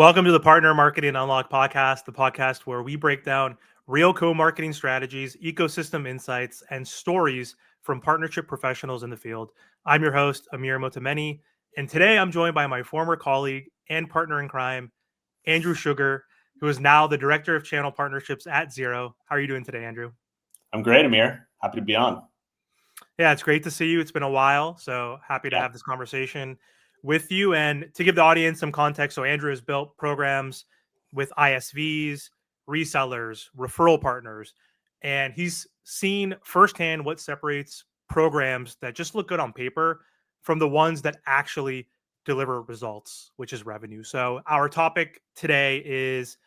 Welcome to the Partner Marketing Unlock podcast, the podcast where we break down real co-marketing strategies, ecosystem insights, and stories from partnership professionals in the field. I'm your host, Amir Motameni, and today I'm joined by my former colleague and partner in crime, Andrew Sugar, who is now the Director of Channel Partnerships at Xero. How are you doing today, Andrew? I'm great, Amir. Happy to be on. Yeah, it's great to see you. It's been a while, so happy to Yeah. have this conversation with you. And to give the audience some context, so Andrew has built programs with ISVs, resellers, referral partners, and he's seen firsthand what separates programs that just look good on paper from the ones that actually deliver results, which is revenue. So our topic today is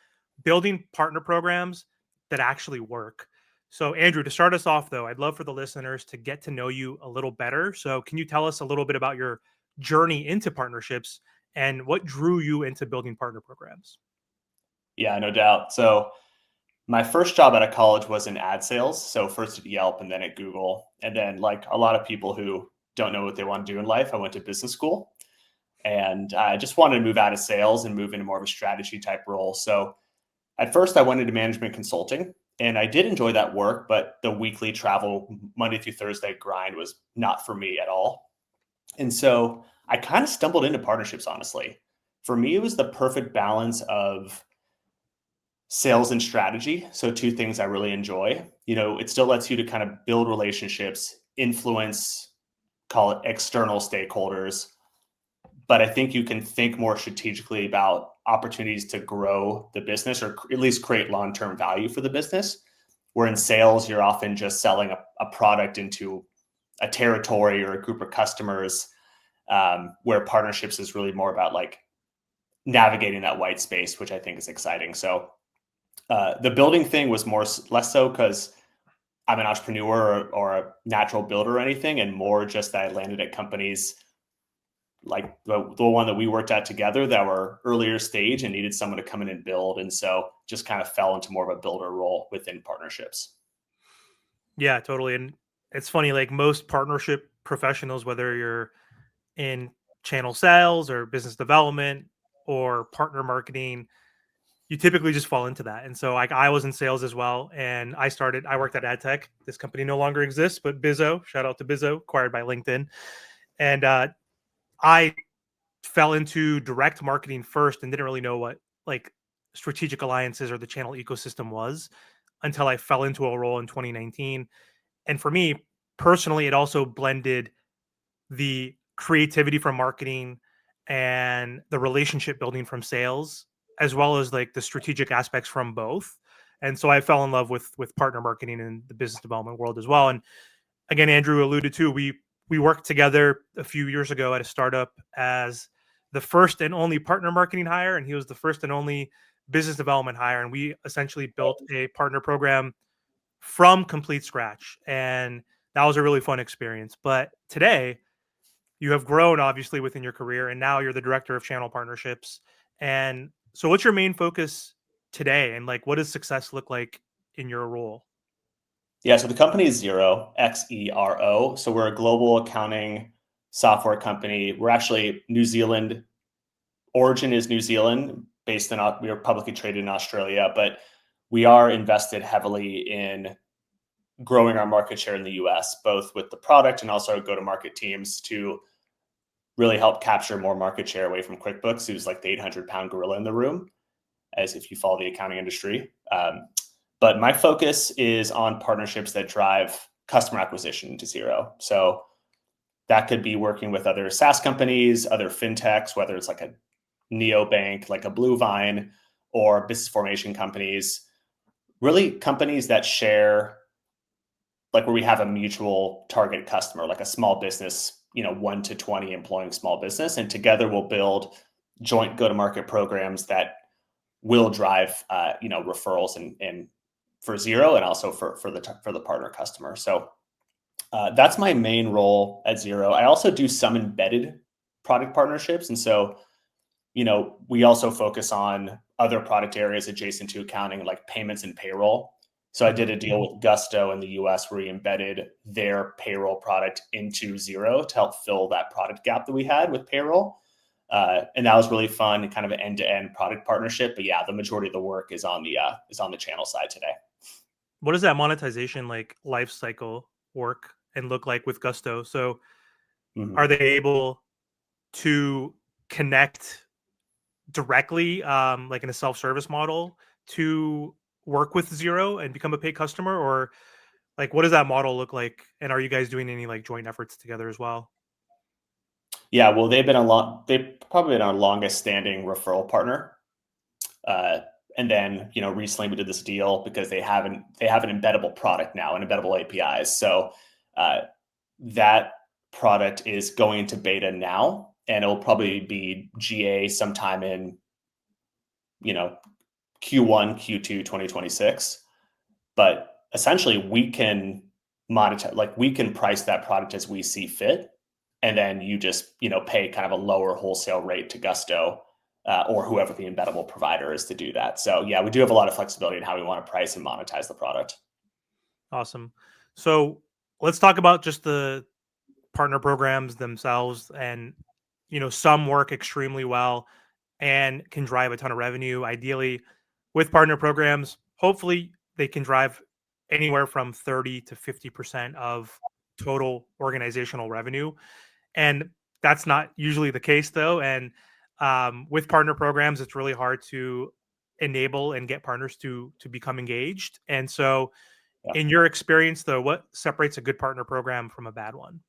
building partner programs that actually work. So, Andrew, to start us off, though, I'd love for the listeners to get to know you a little better. So, can you tell us a little bit about your journey into partnerships and what drew you into building partner programs? Yeah, no doubt. So my first job out of college was in ad sales. So first at Yelp and then at Google. And then like a lot of people who don't know what they want to do in life, I went to business school and I just wanted to move out of sales and move into more of a strategy type role. So at first I went into management consulting and I did enjoy that work, but the weekly travel Monday through Thursday grind was not for me at all. And so I kind of stumbled into partnerships, honestly. For me, it was the perfect balance of sales and strategy. So two things I really enjoy. It still lets you to kind of build relationships, influence, call it external stakeholders. But I think you can think more strategically about opportunities to grow the business or at least create long-term value for the business. Where in sales, you're often just selling a product into a territory or a group of customers, where partnerships is really more about like navigating that white space, which I think is exciting. So the building thing was less so because I'm an entrepreneur or a natural builder or anything, and more just that I landed at companies like the one that we worked at together that were earlier stage and needed someone to come in and build. And so just kind of fell into more of a builder role within partnerships. Yeah, totally. And it's funny, like most partnership professionals, whether you're in channel sales or business development or partner marketing, you typically just fall into that. And so like I was in sales as well. And I worked at ad tech. This company no longer exists, but Bizzo, shout out to Bizzo, acquired by LinkedIn. And I fell into direct marketing first and didn't really know what like strategic alliances or the channel ecosystem was until I fell into a role in 2019. And for me personally, it also blended the creativity from marketing and the relationship building from sales, as well as like the strategic aspects from both. And so I fell in love with partner marketing in the business development world as well. And again, Andrew alluded to, we worked together a few years ago at a startup as the first and only partner marketing hire, and he was the first and only business development hire. And we essentially built a partner program from complete scratch. And that was a really fun experience. But today, you have grown obviously within your career, and now you're the director of channel partnerships. And so, what's your main focus today? And like, what does success look like in your role? Yeah, so the company is Xero, Xero. So we're a global accounting software company. We're actually New Zealand. Origin is New Zealand, we are publicly traded in Australia, but we are invested heavily in growing our market share in the US, both with the product and also go-to-market teams to really help capture more market share away from QuickBooks, who's like the 800-pound gorilla in the room, as if you follow the accounting industry. But my focus is on partnerships that drive customer acquisition to Xero. So that could be working with other SaaS companies, other fintechs, whether it's like a neobank, like a Bluevine, or business formation companies, really companies that share, like where we have a mutual target customer, like a small business, 1 to 20 employing small business. And together we'll build joint go-to-market programs that will drive, referrals and for Xero and also for the partner customer. So that's my main role at Xero. I also do some embedded product partnerships. And so, we also focus on other product areas adjacent to accounting, like payments and payroll. So I did a deal with Gusto in the US where we embedded their payroll product into Xero to help fill that product gap that we had with payroll. And that was really fun, kind of an end-to-end product partnership. But yeah, the majority of the work is on the channel side today. What does that monetization like life cycle work and look like with Gusto? So Mhm. are they able to connect directly, like in a self-service model, to work with Zero and become a paid customer, or like what does that model look like? And are you guys doing any like joint efforts together as well? Yeah, well, they've probably been our longest standing referral partner. Uh, and then, recently we did this deal because they have an embeddable product now and embeddable APIs. So uh, that product is going into beta now, and it'll probably be GA sometime in, you know, Q1, Q2, 2026. But essentially, we can monetize, like we can price that product as we see fit, and then you just pay kind of a lower wholesale rate to Gusto, or whoever the embeddable provider is to do that. So yeah, we do have a lot of flexibility in how we want to price and monetize the product. Awesome. So let's talk about just the partner programs themselves. And some work extremely well and can drive a ton of revenue. Ideally, with partner programs, hopefully they can drive anywhere from 30 to 50% of total organizational revenue. And that's not usually the case, though. And with partner programs, it's really hard to enable and get partners to become engaged. And so, Yeah. in your experience, though, what separates a good partner program from a bad one?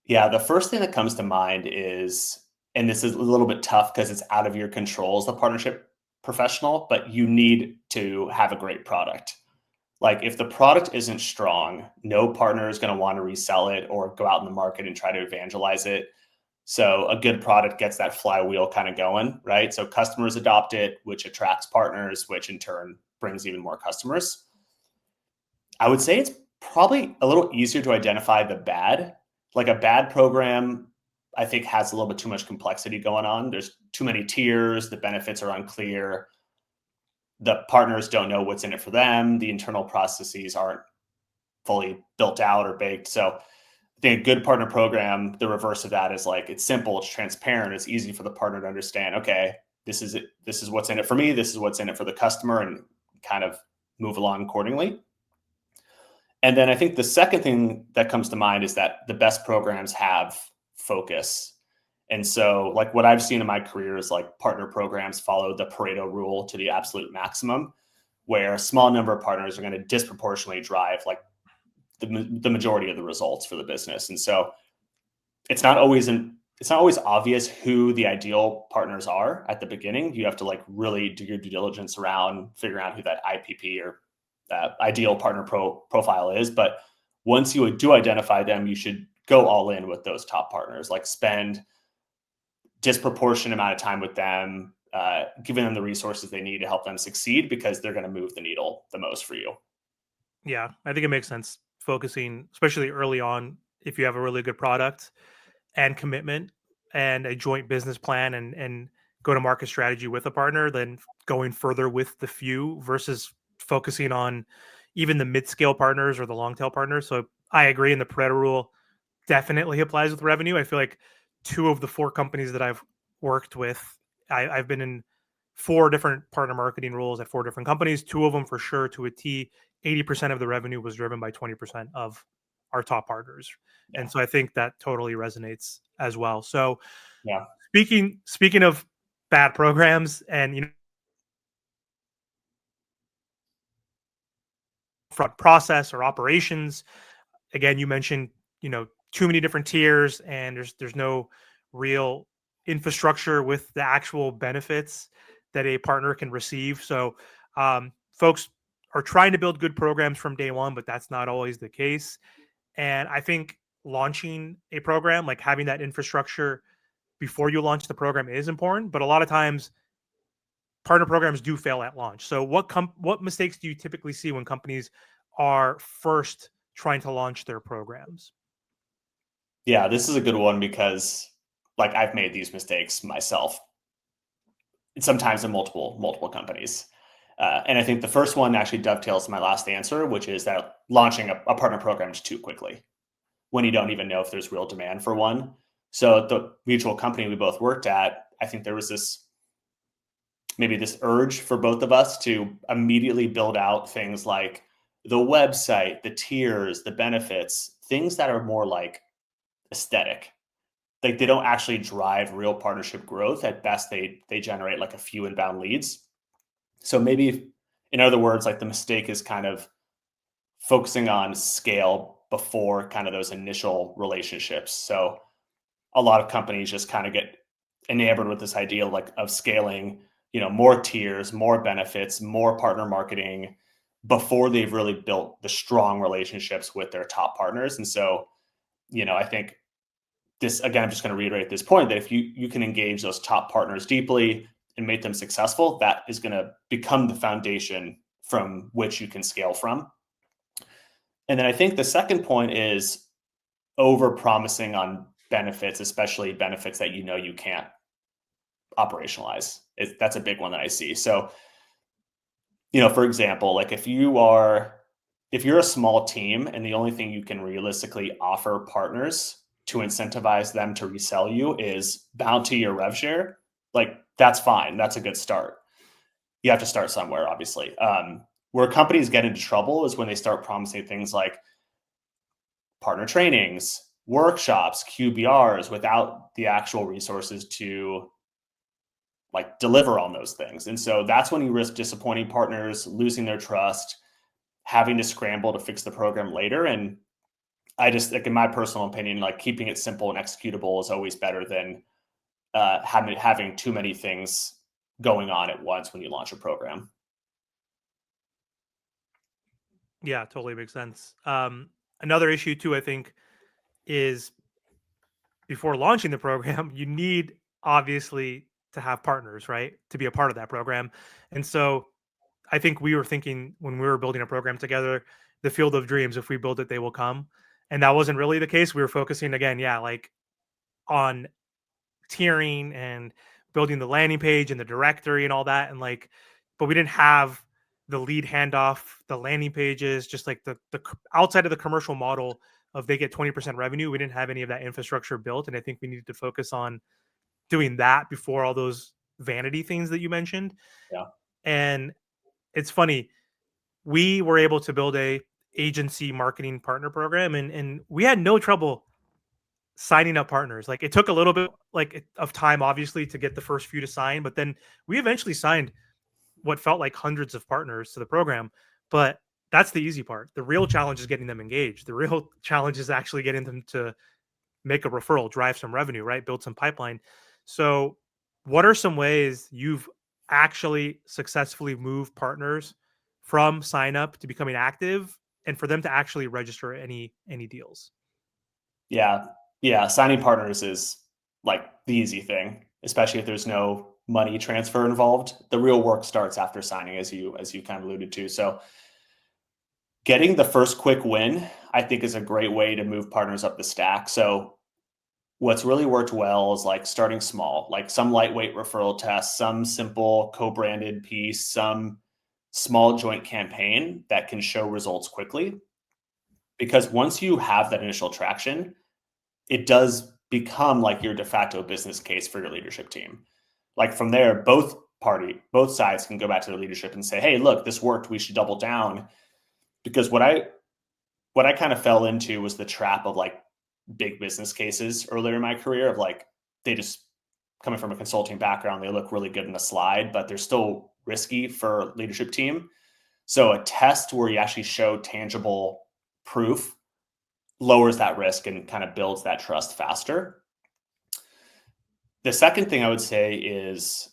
Yeah, the first thing that comes to mind is, and this is a little bit tough because it's out of your control as the partnership professional, but you need to have a great product. Like if the product isn't strong, no partner is going to want to resell it or go out in the market and try to evangelize it. So a good product gets that flywheel kind of going, right? So customers adopt it, which attracts partners, which in turn brings even more customers. I would say it's probably a little easier to identify the bad. Like a bad program, I think has a little bit too much complexity going on. There's too many tiers, the benefits are unclear, the partners don't know what's in it for them, the internal processes aren't fully built out or baked. So I think a good partner program, the reverse of that is like it's simple, it's transparent, it's easy for the partner to understand, okay, this is it, this is what's in it for me, this is what's in it for the customer, and kind of move along accordingly. And then I think the second thing that comes to mind is that the best programs have focus. And so, like what I've seen in my career is like partner programs follow the Pareto rule to the absolute maximum, where a small number of partners are going to disproportionately drive like the majority of the results for the business. And so, it's not always obvious who the ideal partners are at the beginning. You have to like really do your due diligence around figuring out who that IPP or ideal partner profile is. But once you do identify them, you should go all in with those top partners, like spend disproportionate amount of time with them, giving them the resources they need to help them succeed because they're going to move the needle the most for you. Yeah, I think it makes sense focusing, especially early on, if you have a really good product and commitment and a joint business plan and go to market strategy with a partner, then going further with the few versus focusing on even the mid scale partners or the long tail partners. So I agree, and the Pareto rule definitely applies with revenue. I feel like two of the four companies that I've worked with, I've been in four different partner marketing roles at four different companies. Two of them for sure to a T, 80% of the revenue was driven by 20% of our top partners. Yeah. And so I think that totally resonates as well. So Yeah. speaking of bad programs and front process or operations, again, you mentioned, too many different tiers and there's no real infrastructure with the actual benefits that a partner can receive. So folks are trying to build good programs from day one, but that's not always the case. And I think launching a program, like having that infrastructure before you launch the program is important, but a lot of times partner programs do fail at launch. So what mistakes do you typically see when companies are first trying to launch their programs? Yeah. This is a good one because like I've made these mistakes myself, sometimes in multiple companies. And I think the first one actually dovetails to my last answer, which is that launching a partner program just too quickly when you don't even know if there's real demand for one. So at the mutual company we both worked at, I think there was this urge for both of us to immediately build out things like the website, the tiers, the benefits, things that are more like aesthetic. Like they don't actually drive real partnership growth. At best, they generate like a few inbound leads. So maybe, in other words, like the mistake is kind of focusing on scale before kind of those initial relationships. So a lot of companies just kind of get enamored with this idea like of scaling, more tiers, more benefits, more partner marketing before they've really built the strong relationships with their top partners. And so, I think this, again, I'm just going to reiterate this point that if you can engage those top partners deeply and make them successful, that is going to become the foundation from which you can scale from. And then I think the second point is over promising on benefits, especially benefits that you can't operationalize. That's a big one that I see. So, for example, like if you're a small team and the only thing you can realistically offer partners to incentivize them to resell you is bounty or rev share, like that's fine. That's a good start. You have to start somewhere, obviously. Where companies get into trouble is when they start promising things like partner trainings, workshops, QBRs without the actual resources to like deliver on those things. And so that's when you risk disappointing partners, losing their trust, having to scramble to fix the program later. And I just, like, in my personal opinion, like keeping it simple and executable is always better than having too many things going on at once when you launch a program. Yeah, totally makes sense. Another issue too, I think, is before launching the program, you need obviously to have partners, right? To be a part of that program. And so I think we were thinking when we were building a program together, the field of dreams, if we build it, they will come. And that wasn't really the case. We were focusing again, yeah, like on tiering and building the landing page and the directory and all that. And like, but we didn't have the lead handoff, the landing pages, just like outside of the commercial model of they get 20% revenue. We didn't have any of that infrastructure built. And I think we needed to focus on doing that before all those vanity things that you mentioned. Yeah. And it's funny, we were able to build a agency marketing partner program, and we had no trouble signing up partners. Like it took a little bit of time obviously to get the first few to sign, but then we eventually signed what felt like hundreds of partners to the program. But that's the easy part. The real challenge is getting them engaged. The real challenge is actually getting them to make a referral, drive some revenue, right? Build some pipeline. So, what are some ways you've actually successfully moved partners from sign up to becoming active and for them to actually register any deals? Yeah. Yeah. Signing partners is like the easy thing, especially if there's no money transfer involved. The real work starts after signing, as you kind of alluded to. So getting the first quick win, I think, is a great way to move partners up the stack. So what's really worked well is like starting small, like some lightweight referral tests, some simple co-branded piece, some small joint campaign that can show results quickly. Because once you have that initial traction, it does become like your de facto business case for your leadership team. Like from there, both sides can go back to their leadership and say, "Hey, look, this worked. We should double down." Because what I kind of fell into was the trap of like big business cases earlier in my career of like they just coming from a consulting background, they look really good in a slide, but they're still risky for leadership team. So a test where you actually show tangible proof lowers that risk and kind of builds that trust faster. The second thing I would say is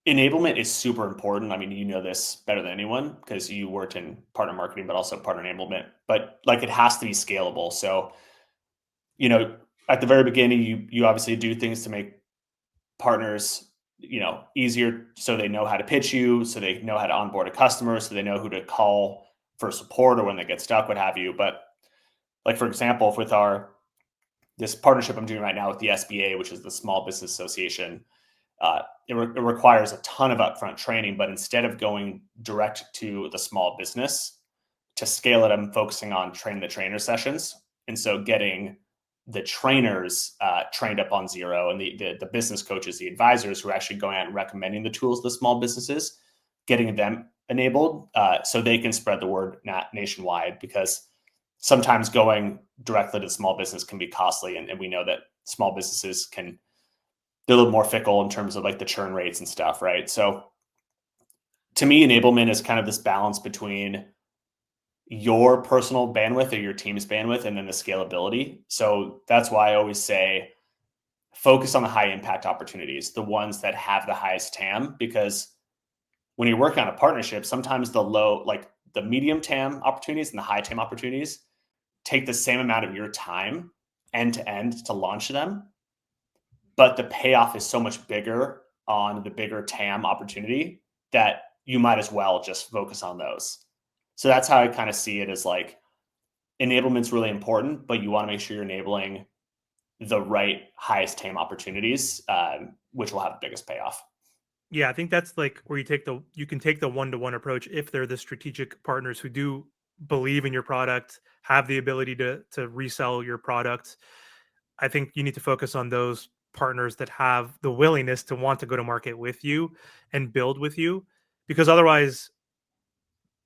enablement is super important. I mean, you know this better than anyone because you worked in partner marketing, but also partner enablement. But like it has to be scalable. So, you know, at the very beginning, you obviously do things to make partners, easier so they know how to pitch you, so they know how to onboard a customer, so they know who to call for support or when they get stuck, what have you. But like for example, with this partnership I'm doing right now with the SBA, which is the Small Business Association, it requires a ton of upfront training, but instead of going direct to the small business to scale it, I'm focusing on train the trainer sessions. And so getting the trainers trained up on Zero, and the business coaches, the advisors who are actually going out and recommending the tools to small businesses, getting them enabled so they can spread the word nationwide, because sometimes going directly to small business can be costly. And we know that small businesses they're a little more fickle in terms of like the churn rates and stuff, right? So to me, enablement is kind of this balance between your personal bandwidth or your team's bandwidth and then the scalability. So that's why I always say focus on the high impact opportunities, the ones that have the highest TAM, because when you're working on a partnership, sometimes the medium TAM opportunities and the high TAM opportunities take the same amount of your time end to end to launch them, but the payoff is so much bigger on the bigger TAM opportunity that you might as well just focus on those. So that's how I kind of see it, as like enablement's really important, but you want to make sure you're enabling the right highest TAM opportunities, which will have the biggest payoff. Yeah, I think that's like where you can take the one-to-one approach if they're the strategic partners who do believe in your product, have the ability to resell your product. I think you need to focus on those partners that have the willingness to want to go to market with you and build with you, because otherwise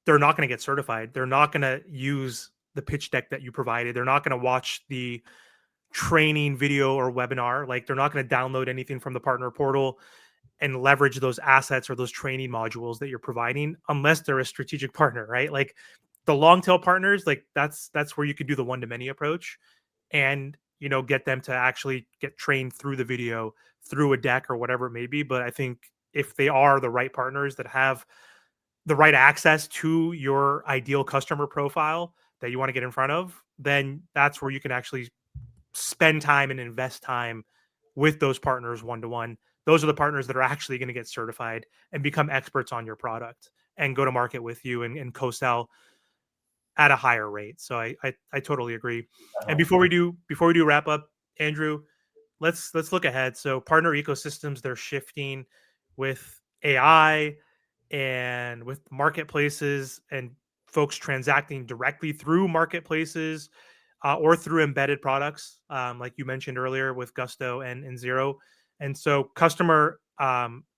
they're not going to get certified. They're not going to use the pitch deck that you provided. They're not going to watch the training video or webinar. Like, they're not going to download anything from the partner portal and leverage those assets or those training modules that you're providing unless they're a strategic partner, right? Like the long tail partners, like that's where you could do the one to many approach and get them to actually get trained through the video, through a deck or whatever it may be. But I think if they are the right partners that have the right access to your ideal customer profile that you want to get in front of, then that's where you can actually spend time and invest time with those partners one to one. Those are the partners that are actually going to get certified and become experts on your product and go to market with you and co-sell at a higher rate. So I totally agree. And Definitely. before we do wrap up, Andrew, let's look ahead. So partner ecosystems, they're shifting with AI and with marketplaces and folks transacting directly through marketplaces or through embedded products, like you mentioned earlier with Gusto and Zero. And so customer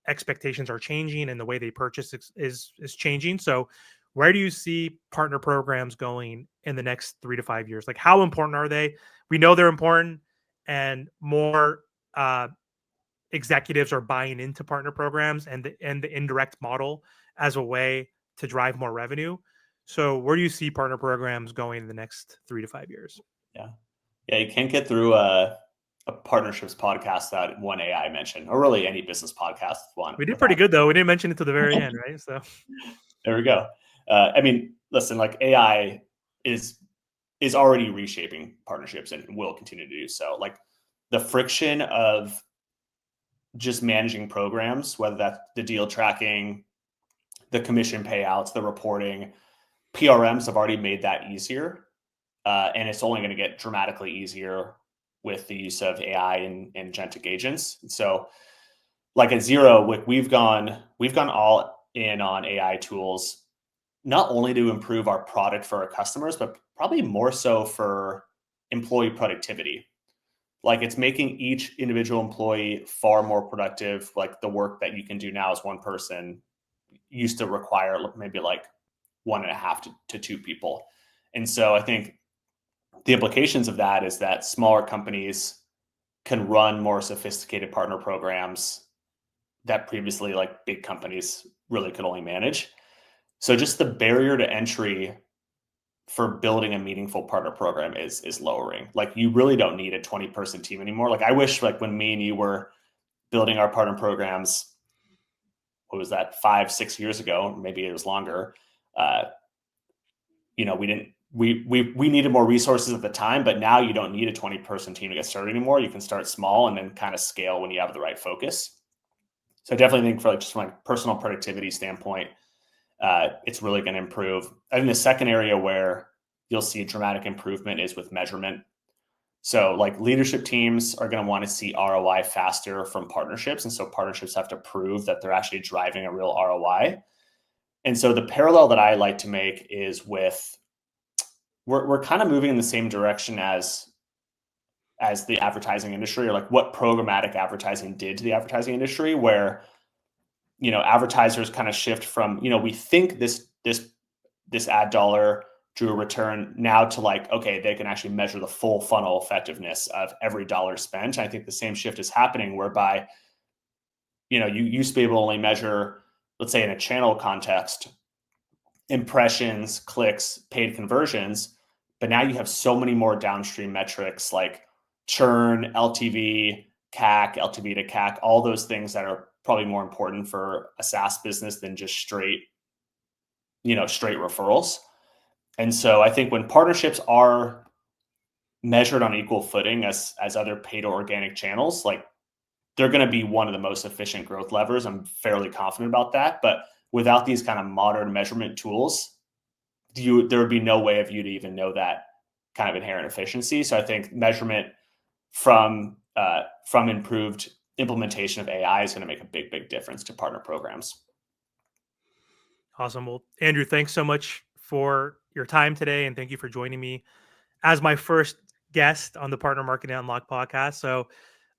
expectations are changing, and the way they purchase is changing. So where do you see partner programs going in the next 3 to 5 years? Like, how important are they? We know they're important, and more executives are buying into partner programs and the indirect model as a way to drive more revenue. So where do you see partner programs going in the next 3 to 5 years? Yeah. Yeah. You can't get through a partnerships podcast that one AI mentioned, or really any business podcast one We did pretty without. good though. We didn't mention it to the very end, right? So There we go. I mean, listen, like AI is already reshaping partnerships and will continue to do so. Like the friction of just managing programs, whether that's the deal tracking, the commission payouts, the reporting, PRMs have already made that easier. And it's only going to get dramatically easier with the use of AI and agentic agents. So like at Zero, we've gone all in on AI tools, not only to improve our product for our customers, but probably more so for employee productivity. Like it's making each individual employee far more productive. Like the work that you can do now as one person used to require maybe like 1.5 to 2 people. And so I think the implications of that is that smaller companies can run more sophisticated partner programs that previously like big companies really could only manage. So just the barrier to entry for building a meaningful partner program is lowering. Like you really don't need a 20-person team anymore. Like I wish like when me and you were building our partner programs, what was that, 5-6 years ago, maybe it was longer. We needed more resources at the time, but now you don't need a 20-person team to get started anymore. You can start small and then kind of scale when you have the right focus. So I definitely think for like just from a personal productivity standpoint, it's really going to improve. I think the second area where you'll see a dramatic improvement is with measurement. So like leadership teams are going to want to see ROI faster from partnerships. And so partnerships have to prove that they're actually driving a real ROI. And so the parallel that I like to make is we're kind of moving in the same direction as as the advertising industry, or like what programmatic advertising did to the advertising industry, where advertisers kind of shift from, we think this ad dollar drew a return, now to like, okay, they can actually measure the full funnel effectiveness of every dollar spent. And I think the same shift is happening, whereby you used to be able to only measure, let's say in a channel context, impressions, clicks, paid conversions, but now you have so many more downstream metrics like churn, LTV, CAC, LTV to CAC, all those things that are probably more important for a SaaS business than just straight referrals. And so I think when partnerships are measured on equal footing as other paid or organic channels, like, they're going to be one of the most efficient growth levers. I'm fairly confident about that. But without these kind of modern measurement tools, there would be no way of you to even know that kind of inherent efficiency. So I think measurement from improved implementation of AI is going to make a big difference to partner programs. Awesome. Well, Andrew, thanks so much for your time today, and thank you for joining me as my first guest on the Partner Marketing Unlocked podcast. So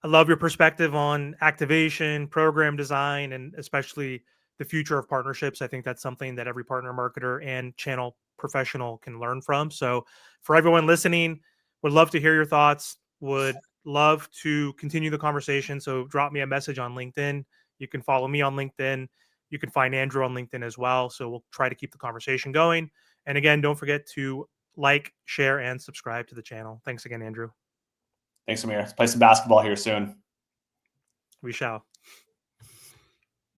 I love your perspective on activation, program design, and especially the future of partnerships. I think that's something that every partner marketer and channel professional can learn from. So for everyone listening, would love to hear your thoughts, would love to continue the conversation. So drop me a message on LinkedIn. You can follow me on LinkedIn. You can find Andrew on LinkedIn as well. So we'll try to keep the conversation going. And again, don't forget to like, share, and subscribe to the channel. Thanks again, Andrew. Thanks, Amir. Let's play some basketball here soon. We shall.